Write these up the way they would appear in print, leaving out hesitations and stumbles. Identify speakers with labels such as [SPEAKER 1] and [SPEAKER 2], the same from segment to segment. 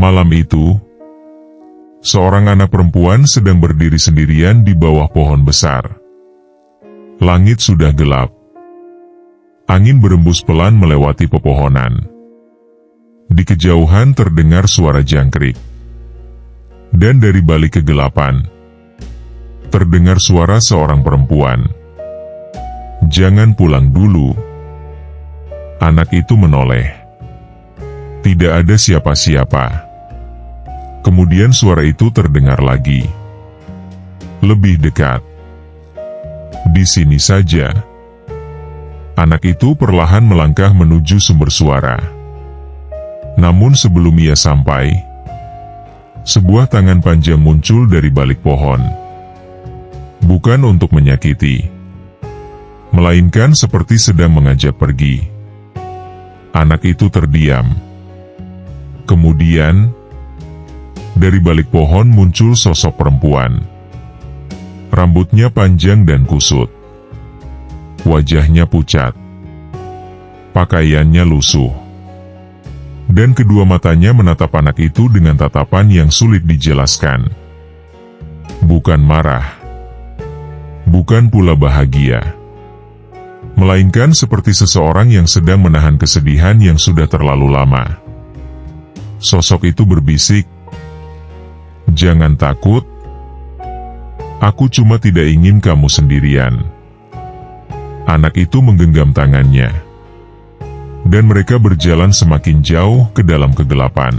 [SPEAKER 1] Malam itu, seorang anak perempuan sedang berdiri sendirian di bawah pohon besar. Langit sudah gelap. Angin berembus pelan melewati pepohonan. Di kejauhan terdengar suara jangkrik. Dan dari balik kegelapan, terdengar suara seorang perempuan. "Jangan pulang dulu." Anak itu menoleh. Tidak ada siapa-siapa. Kemudian suara itu terdengar lagi. Lebih dekat. "Di sini saja." Anak itu perlahan melangkah menuju sumber suara. Namun sebelum ia sampai, sebuah tangan panjang muncul dari balik pohon. Bukan untuk menyakiti, melainkan seperti sedang mengajak pergi. Anak itu terdiam. Kemudian, dari balik pohon muncul sosok perempuan. Rambutnya panjang dan kusut. Wajahnya pucat. Pakaiannya lusuh. Dan kedua matanya menatap anak itu dengan tatapan yang sulit dijelaskan. Bukan marah. Bukan pula bahagia. Melainkan seperti seseorang yang sedang menahan kesedihan yang sudah terlalu lama. Sosok itu berbisik, "Jangan takut. Aku cuma tidak ingin kamu sendirian." Anak itu menggenggam tangannya. Dan mereka berjalan semakin jauh ke dalam kegelapan.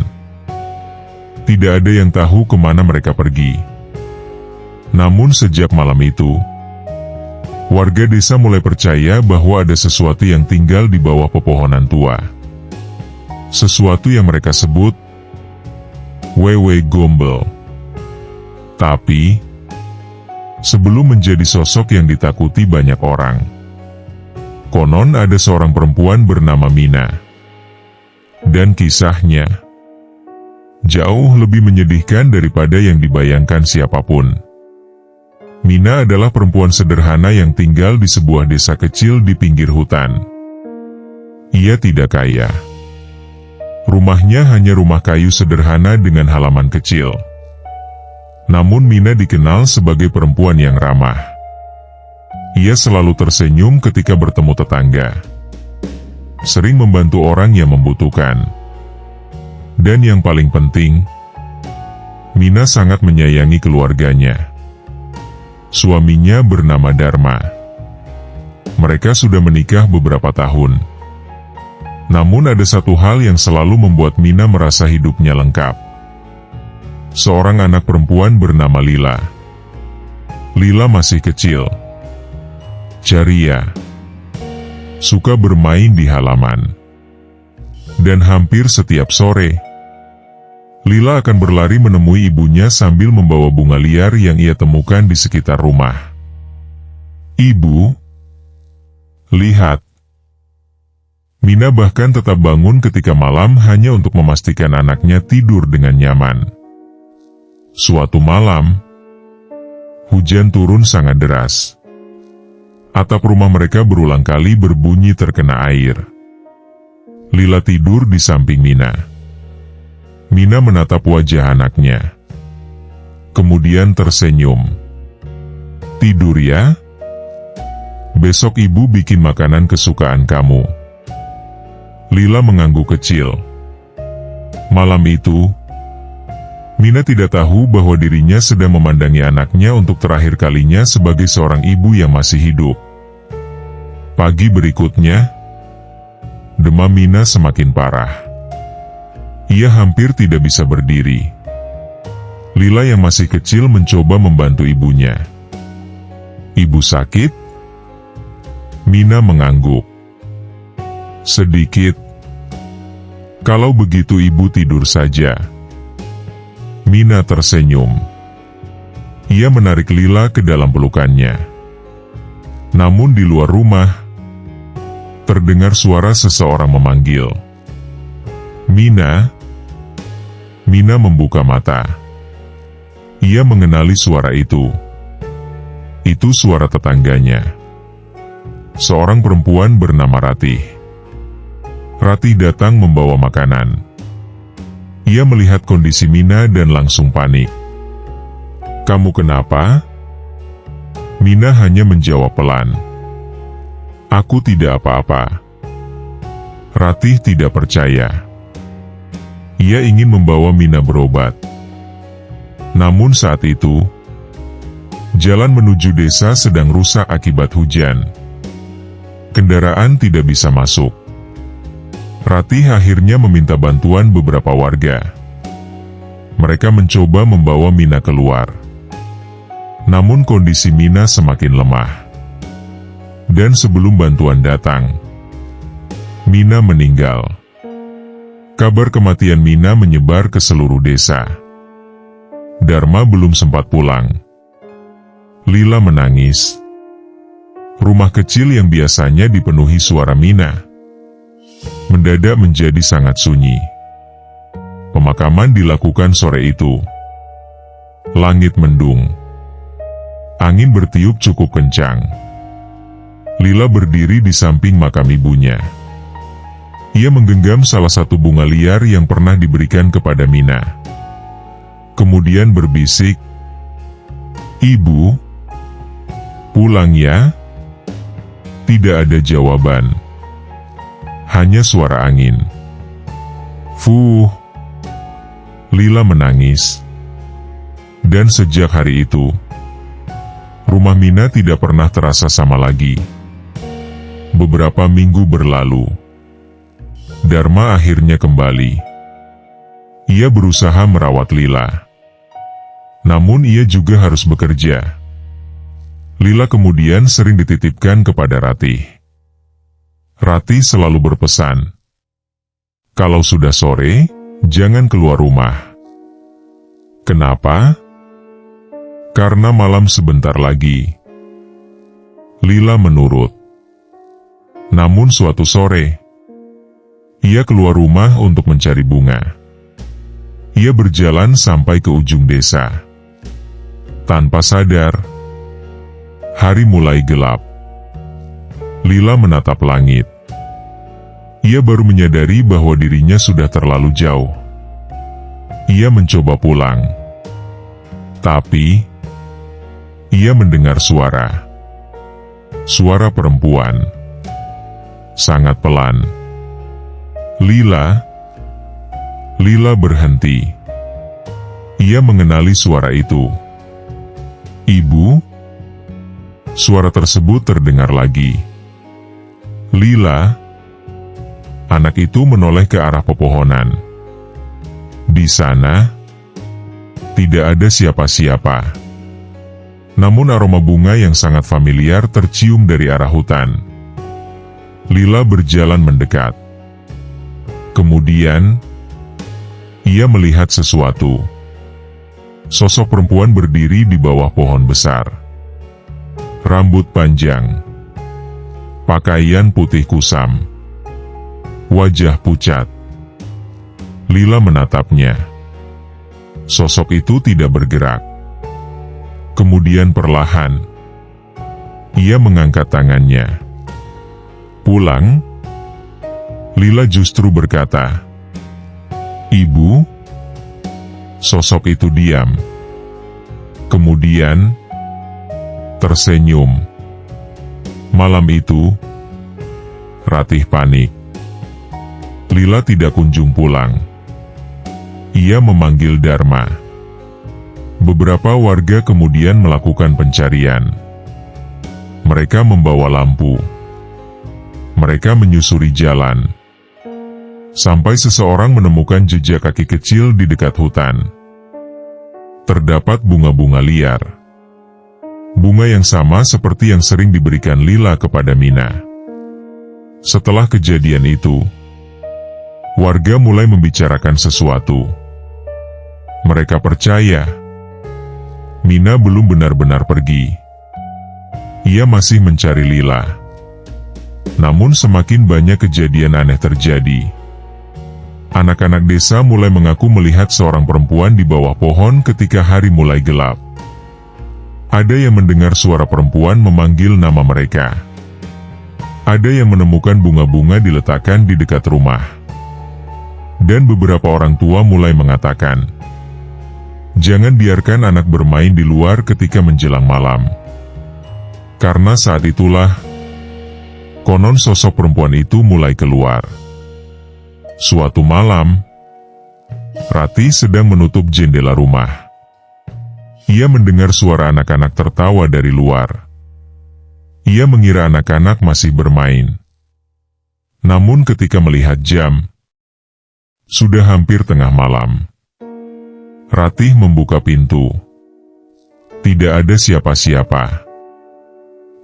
[SPEAKER 1] Tidak ada yang tahu kemana mereka pergi. Namun sejak malam itu, warga desa mulai percaya bahwa ada sesuatu yang tinggal di bawah pepohonan tua. Sesuatu yang mereka sebut Wewe Gombel. Tapi, sebelum menjadi sosok yang ditakuti banyak orang, konon ada seorang perempuan bernama Mina. Dan kisahnya jauh lebih menyedihkan daripada yang dibayangkan siapapun. Mina adalah perempuan sederhana yang tinggal di sebuah desa kecil di pinggir hutan. Ia tidak kaya. Rumahnya hanya rumah kayu sederhana dengan halaman kecil. Namun Mina dikenal sebagai perempuan yang ramah. Ia selalu tersenyum ketika bertemu tetangga. Sering membantu orang yang membutuhkan. Dan yang paling penting, Mina sangat menyayangi keluarganya. Suaminya bernama Dharma. Mereka sudah menikah beberapa tahun. Namun ada satu hal yang selalu membuat Mina merasa hidupnya lengkap. Seorang anak perempuan bernama Lila. Lila masih kecil. Ceria. Suka bermain di halaman. Dan hampir setiap sore, Lila akan berlari menemui ibunya sambil membawa bunga liar yang ia temukan di sekitar rumah. "Ibu, lihat." Mina bahkan tetap bangun ketika malam hanya untuk memastikan anaknya tidur dengan nyaman. Suatu malam, hujan turun sangat deras. Atap rumah mereka berulang kali berbunyi terkena air. Lila tidur di samping Mina. Mina menatap wajah anaknya. Kemudian tersenyum. "Tidur ya? Besok ibu bikin makanan kesukaan kamu." Lila mengangguk kecil. Malam itu, Mina tidak tahu bahwa dirinya sedang memandangi anaknya untuk terakhir kalinya sebagai seorang ibu yang masih hidup. Pagi berikutnya, demam Mina semakin parah. Ia hampir tidak bisa berdiri. Lila yang masih kecil mencoba membantu ibunya. "Ibu sakit?" Mina mengangguk. "Sedikit. Kalau begitu ibu tidur saja." Mina tersenyum. Ia menarik Lila ke dalam pelukannya. Namun di luar rumah, terdengar suara seseorang memanggil. "Mina." Mina membuka mata. Ia mengenali suara itu. Itu suara tetangganya. Seorang perempuan bernama Ratih. Ratih datang membawa makanan. Ia melihat kondisi Mina dan langsung panik. "Kamu kenapa?" Mina hanya menjawab pelan, "Aku tidak apa-apa." Ratih tidak percaya. Ia ingin membawa Mina berobat. Namun saat itu, jalan menuju desa sedang rusak akibat hujan. Kendaraan tidak bisa masuk. Ratih akhirnya meminta bantuan beberapa warga. Mereka mencoba membawa Mina keluar. Namun kondisi Mina semakin lemah. Dan sebelum bantuan datang, Mina meninggal. Kabar kematian Mina menyebar ke seluruh desa. Dharma belum sempat pulang. Lila menangis. Rumah kecil yang biasanya dipenuhi suara Mina mendadak menjadi sangat sunyi. Pemakaman dilakukan sore itu. Langit mendung. Angin bertiup cukup kencang. Lila berdiri di samping makam ibunya. Ia menggenggam salah satu bunga liar yang pernah diberikan kepada Mina. Kemudian berbisik, "Ibu, pulang ya?" Tidak ada jawaban. Hanya suara angin. Fuh. Lila menangis. Dan sejak hari itu, rumah Mina tidak pernah terasa sama lagi. Beberapa minggu berlalu. Dharma akhirnya kembali. Ia berusaha merawat Lila. Namun ia juga harus bekerja. Lila kemudian sering dititipkan kepada Ratih. Ratih selalu berpesan, "Kalau sudah sore, jangan keluar rumah." Kenapa? Karena malam sebentar lagi. Lila menurut. Namun suatu sore, ia keluar rumah untuk mencari bunga. Ia berjalan sampai ke ujung desa. Tanpa sadar, hari mulai gelap. Lila menatap langit. Ia baru menyadari bahwa dirinya sudah terlalu jauh. Ia mencoba pulang. Tapi, ia mendengar suara. Suara perempuan. Sangat pelan. "Lila." Lila berhenti. Ia mengenali suara itu. "Ibu?" Suara tersebut terdengar lagi. "Lila." Anak itu menoleh ke arah pepohonan. Di sana, tidak ada siapa-siapa. Namun aroma bunga yang sangat familiar tercium dari arah hutan. Lila berjalan mendekat. Kemudian, ia melihat sesuatu. Sosok perempuan berdiri di bawah pohon besar. Rambut panjang. Pakaian putih kusam. Wajah pucat. Lila menatapnya. Sosok itu tidak bergerak. Kemudian perlahan, ia mengangkat tangannya. "Pulang?" Lila justru berkata, "Ibu?" Sosok itu diam. Kemudian, tersenyum. Malam itu, Ratih panik. Lila tidak kunjung pulang. Ia memanggil Dharma. Beberapa warga kemudian melakukan pencarian. Mereka membawa lampu. Mereka menyusuri jalan. Sampai seseorang menemukan jejak kaki kecil di dekat hutan. Terdapat bunga-bunga liar. Bunga yang sama seperti yang sering diberikan Lila kepada Mina. Setelah kejadian itu, warga mulai membicarakan sesuatu. Mereka percaya Mina belum benar-benar pergi. Ia masih mencari Lila. Namun semakin banyak kejadian aneh terjadi. Anak-anak desa mulai mengaku melihat seorang perempuan di bawah pohon ketika hari mulai gelap. Ada yang mendengar suara perempuan memanggil nama mereka. Ada yang menemukan bunga-bunga diletakkan di dekat rumah. Dan beberapa orang tua mulai mengatakan, jangan biarkan anak bermain di luar ketika menjelang malam. Karena saat itulah, konon sosok perempuan itu mulai keluar. Suatu malam, Ratih sedang menutup jendela rumah. Ia mendengar suara anak-anak tertawa dari luar. Ia mengira anak-anak masih bermain. Namun ketika melihat jam, sudah hampir tengah malam. Ratih membuka pintu. Tidak ada siapa-siapa.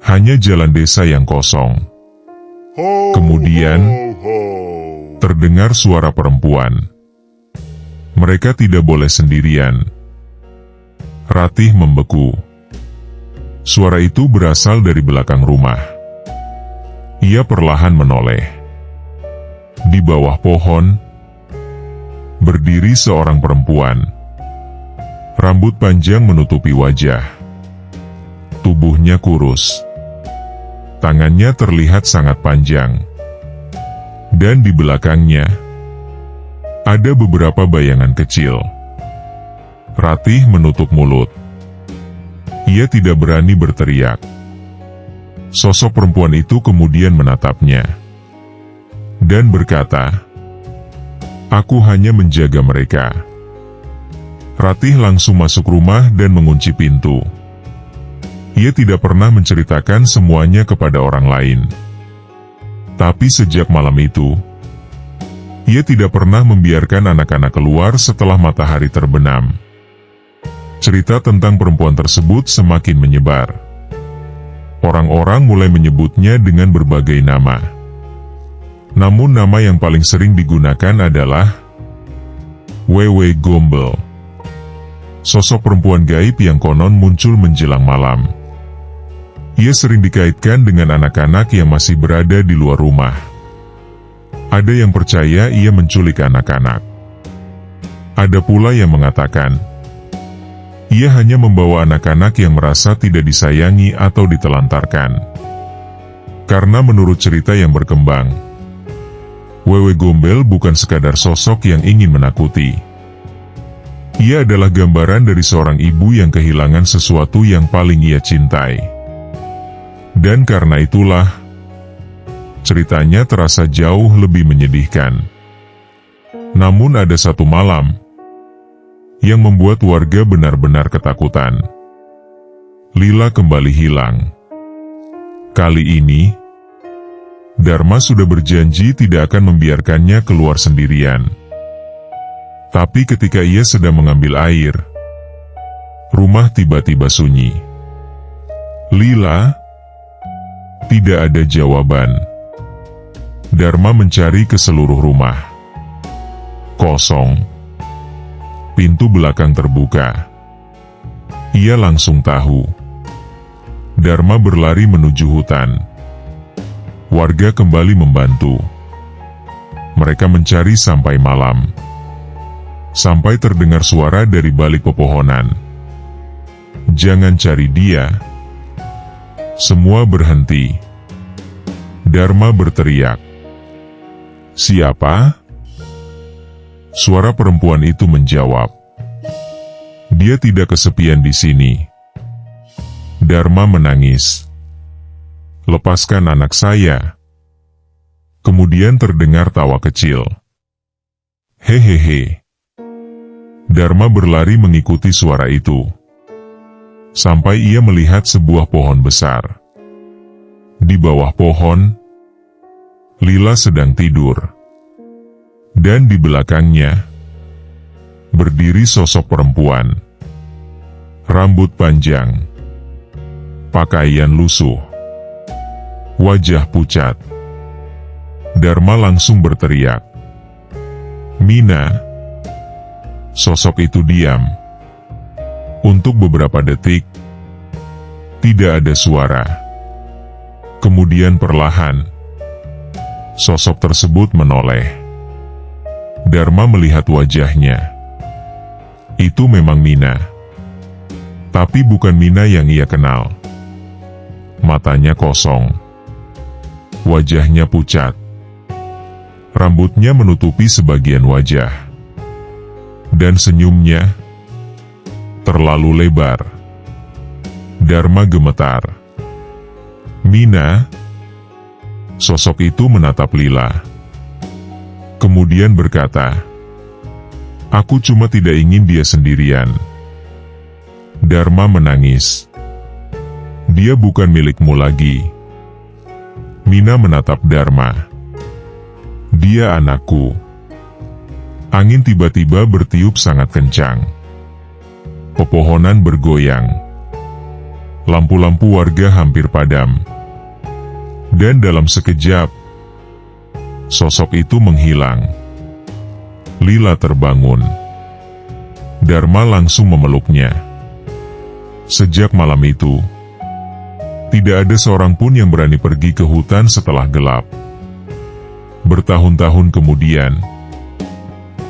[SPEAKER 1] Hanya jalan desa yang kosong. Kemudian, terdengar suara perempuan. Mereka tidak boleh sendirian. Ratih membeku. Suara itu berasal dari belakang rumah. Ia perlahan menoleh. Di bawah pohon, berdiri seorang perempuan. Rambut panjang menutupi wajah. Tubuhnya kurus. Tangannya terlihat sangat panjang. Dan di belakangnya, ada beberapa bayangan kecil. Ratih menutup mulut. Ia tidak berani berteriak. Sosok perempuan itu kemudian menatapnya. Dan berkata, aku hanya menjaga mereka. Ratih langsung masuk rumah dan mengunci pintu. Ia tidak pernah menceritakan semuanya kepada orang lain. Tapi sejak malam itu, ia tidak pernah membiarkan anak-anak keluar setelah matahari terbenam. Cerita tentang perempuan tersebut semakin menyebar. Orang-orang mulai menyebutnya dengan berbagai nama. Namun nama yang paling sering digunakan adalah Wewe Gombel. Sosok perempuan gaib yang konon muncul menjelang malam. Ia sering dikaitkan dengan anak-anak yang masih berada di luar rumah. Ada yang percaya ia menculik anak-anak. Ada pula yang mengatakan, ia hanya membawa anak-anak yang merasa tidak disayangi atau ditelantarkan. Karena menurut cerita yang berkembang, Wewe Gombel bukan sekadar sosok yang ingin menakuti. Ia adalah gambaran dari seorang ibu yang kehilangan sesuatu yang paling ia cintai. Dan karena itulah, ceritanya terasa jauh lebih menyedihkan. Namun ada satu malam yang membuat warga benar-benar ketakutan. Lila kembali hilang. Kali ini, Dharma sudah berjanji tidak akan membiarkannya keluar sendirian. Tapi ketika ia sedang mengambil air, rumah tiba-tiba sunyi. Lila, tidak ada jawaban. Dharma mencari ke seluruh rumah. Kosong. Pintu belakang terbuka. Ia langsung tahu. Dharma berlari menuju hutan. Warga kembali membantu. Mereka mencari sampai malam. Sampai terdengar suara dari balik pepohonan. Jangan cari dia. Semua berhenti. Dharma berteriak. Siapa? Suara perempuan itu menjawab. Dia tidak kesepian di sini. Dharma menangis. Lepaskan anak saya. Kemudian terdengar tawa kecil. Hehehe. Dharma berlari mengikuti suara itu. Sampai ia melihat sebuah pohon besar. Di bawah pohon, Lila sedang tidur. Dan di belakangnya, berdiri sosok perempuan. Rambut panjang. Pakaian lusuh. Wajah pucat. Dharma langsung berteriak. Mina. Sosok itu diam. Untuk beberapa detik, tidak ada suara. Kemudian perlahan, sosok tersebut menoleh. Dharma melihat wajahnya. Itu memang Mina. Tapi bukan Mina yang ia kenal. Matanya kosong. Wajahnya pucat. Rambutnya menutupi sebagian wajah. Dan senyumnya terlalu lebar. Dharma gemetar. "Mina?" Sosok itu menatap Lila. Kemudian berkata, "Aku cuma tidak ingin dia sendirian." Dharma menangis. "Dia bukan milikmu lagi." Mina menatap Dharma. "Dia anakku." Angin tiba-tiba bertiup sangat kencang. Pepohonan bergoyang. Lampu-lampu warga hampir padam. Dan dalam sekejap, sosok itu menghilang. Lila terbangun. Dharma langsung memeluknya. Sejak malam itu, tidak ada seorang pun yang berani pergi ke hutan setelah gelap. Bertahun-tahun kemudian,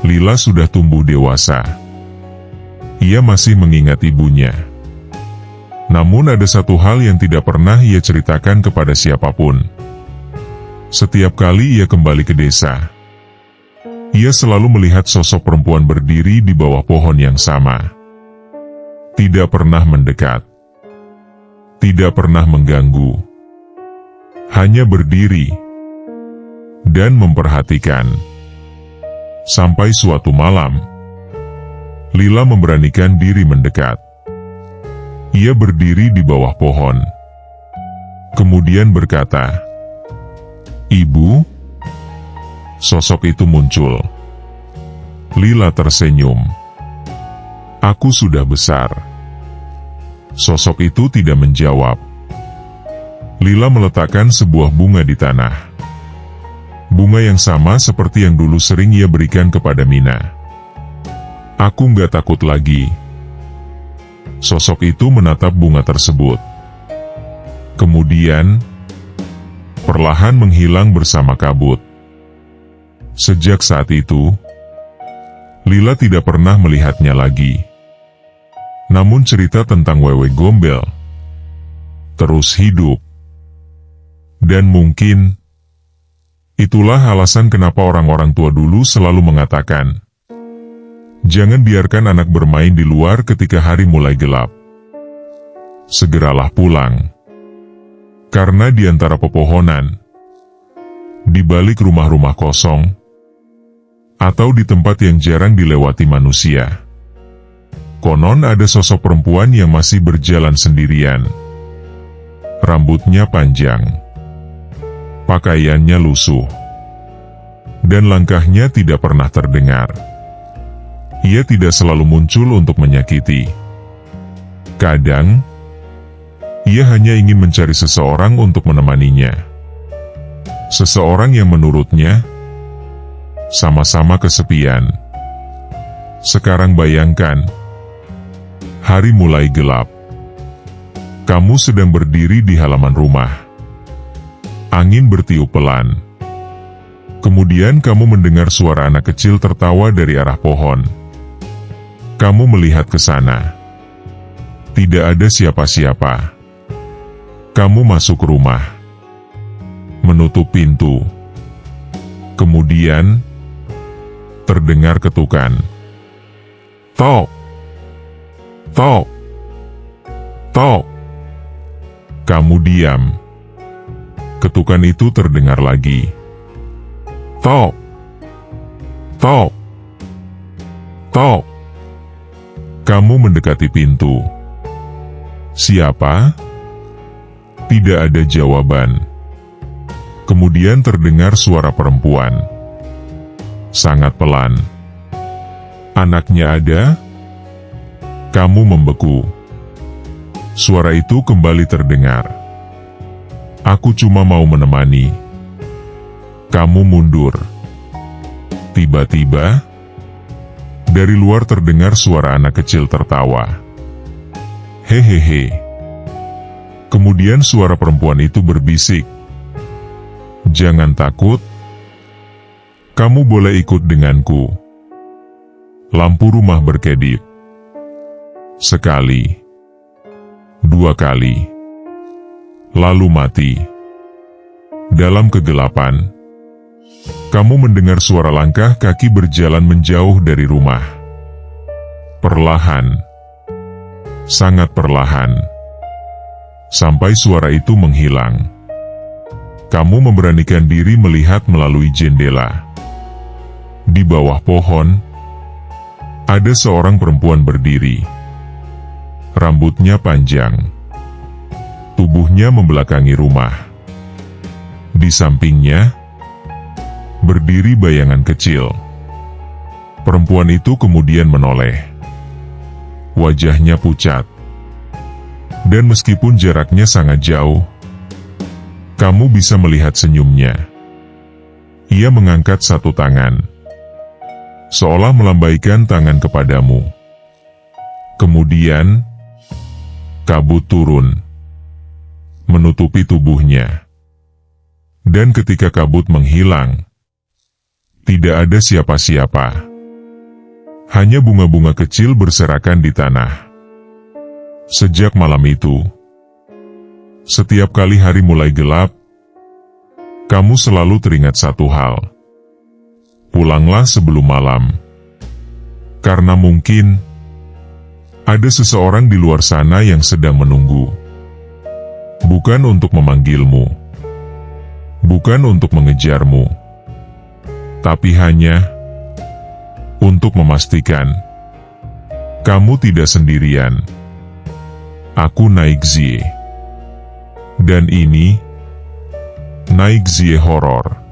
[SPEAKER 1] Lila sudah tumbuh dewasa. Ia masih mengingat ibunya. Namun ada satu hal yang tidak pernah ia ceritakan kepada siapapun. Setiap kali ia kembali ke desa, ia selalu melihat sosok perempuan berdiri di bawah pohon yang sama. Tidak pernah mendekat. Tidak pernah mengganggu. Hanya berdiri dan memperhatikan. Sampai suatu malam, Lila memberanikan diri mendekat. Ia berdiri di bawah pohon. Kemudian berkata, "Ibu?" Sosok itu muncul. Lila tersenyum. "Aku sudah besar." Sosok itu tidak menjawab. Lila meletakkan sebuah bunga di tanah. Bunga yang sama seperti yang dulu sering ia berikan kepada Mina. "Aku nggak takut lagi." Sosok itu menatap bunga tersebut. Kemudian, perlahan menghilang bersama kabut. Sejak saat itu, Lila tidak pernah melihatnya lagi. Namun cerita tentang Wewe Gombel terus hidup. Dan mungkin, itulah alasan kenapa orang-orang tua dulu selalu mengatakan, jangan biarkan anak bermain di luar ketika hari mulai gelap. Segeralah pulang. Karena di antara pepohonan, di balik rumah-rumah kosong, atau di tempat yang jarang dilewati manusia, konon ada sosok perempuan yang masih berjalan sendirian. Rambutnya panjang, pakaiannya lusuh, dan langkahnya tidak pernah terdengar. Ia tidak selalu muncul untuk menyakiti. Kadang, ia hanya ingin mencari seseorang untuk menemaninya. Seseorang yang menurutnya sama-sama kesepian. Sekarang bayangkan, hari mulai gelap. Kamu sedang berdiri di halaman rumah. Angin bertiup pelan. Kemudian kamu mendengar suara anak kecil tertawa dari arah pohon. Kamu melihat ke sana. Tidak ada siapa-siapa. Kamu masuk rumah. Menutup pintu. Kemudian, terdengar ketukan. Tok! Tok! Tok! Kamu diam. Ketukan itu terdengar lagi. Tok! Tok! Tok! Kamu mendekati pintu. Siapa? Tidak ada jawaban. Kemudian terdengar suara perempuan. Sangat pelan. Anaknya ada? Kamu membeku. Suara itu kembali terdengar. Aku cuma mau menemani. Kamu mundur. Tiba-tiba, dari luar terdengar suara anak kecil tertawa. Hehehe. Kemudian suara perempuan itu berbisik. Jangan takut. Kamu boleh ikut denganku. Lampu rumah berkedip. Sekali. Dua kali. Lalu mati. Dalam kegelapan, Kamu mendengar suara langkah kaki berjalan menjauh dari rumah. Perlahan, sangat perlahan, sampai suara itu menghilang. Kamu memberanikan diri melihat melalui jendela. Di bawah pohon, ada seorang perempuan berdiri. Rambutnya panjang, tubuhnya membelakangi rumah. Di sampingnya, berdiri bayangan kecil. Perempuan itu kemudian menoleh. Wajahnya pucat. Dan meskipun jaraknya sangat jauh, kamu bisa melihat senyumnya. Ia mengangkat satu tangan, seolah melambaikan tangan kepadamu. Kemudian, kabut turun, menutupi tubuhnya. Dan ketika kabut menghilang, tidak ada siapa-siapa. Hanya bunga-bunga kecil berserakan di tanah. Sejak malam itu, setiap kali hari mulai gelap, kamu selalu teringat satu hal. Pulanglah sebelum malam. Karena mungkin ada seseorang di luar sana yang sedang menunggu. Bukan untuk memanggilmu, bukan untuk mengejarmu, tapi hanya untuk memastikan kamu tidak sendirian. Aku Naik Zie, dan ini Naik Zie Horor.